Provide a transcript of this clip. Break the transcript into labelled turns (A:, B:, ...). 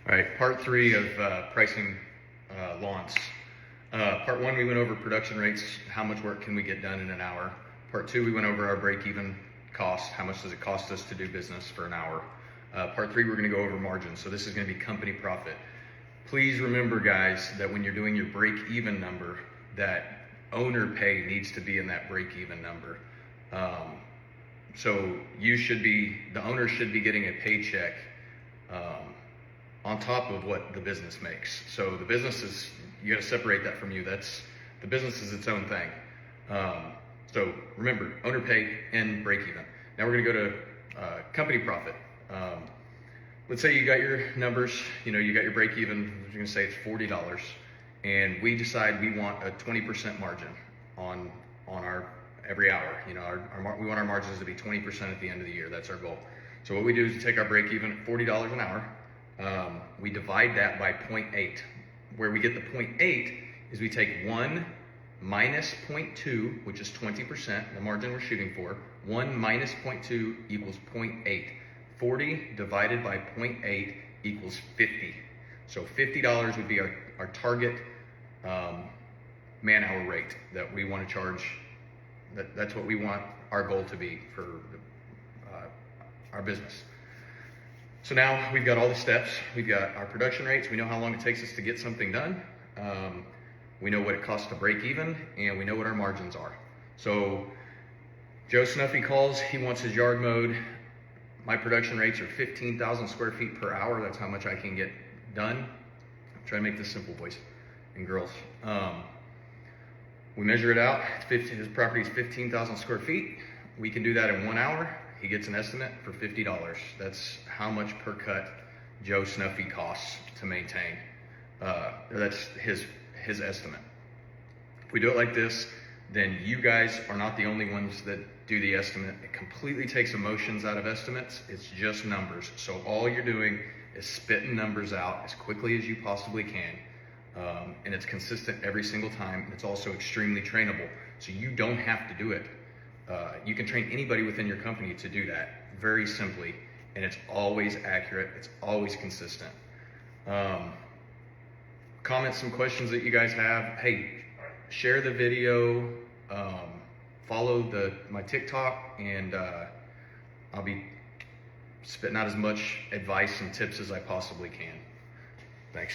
A: All right, part three of pricing lawns. Part one, we went over production rates, how much work can we get done in an hour. Part two, we went over our break-even cost, how much does it cost us to do business for an hour. Part three, we're gonna go over margins, so this is gonna be company profit. Please remember, guys, that when you're doing your break-even number, that owner pay needs to be in that break-even number. So the owner should be getting a paycheck on top of what the business makes. So the business is, you got to separate that from you. The business is its own thing. So remember, owner pay and break even. Now we're going to go to company profit. Let's say you got your numbers, you got your break even, you're going to say it's $40, and we decide we want a 20% margin on our every hour. We want our margins to be 20% at the end of the year. That's our goal. So what we do is we take our break even at $40 an hour. We divide that by 0.8. Where we get the 0.8 is we take 1 minus 0.2, which is 20%, the margin we're shooting for. 1 minus 0.2 equals 0.8. 40 divided by 0.8 equals 50. So $50 would be our target man-hour rate that we want to charge. That's what we want our goal to be for our business. So now we've got all the steps. We've got our production rates. We know how long it takes us to get something done. We know what it costs to break even, and we know what our margins are. So Joe Snuffy calls, he wants his yard mowed. My production rates are 15,000 square feet per hour. That's how much I can get done. Try to make this simple, boys and girls. We measure it out. His property is 15,000 square feet. We can do that in 1 hour. He gets an estimate for $50. That's how much per cut Joe Snuffy costs to maintain. That's his estimate. If we do it like this, then you guys are not the only ones that do the estimate. It completely takes emotions out of estimates. It's just numbers. So all you're doing is spitting numbers out as quickly as you possibly can. And it's consistent every single time. And it's also extremely trainable. So you don't have to do it. You can train anybody within your company to do that very simply. And it's always accurate. It's always consistent. Comment some questions that you guys have. Hey, share the video. Follow my TikTok, and I'll be spitting out as much advice and tips as I possibly can. Thanks.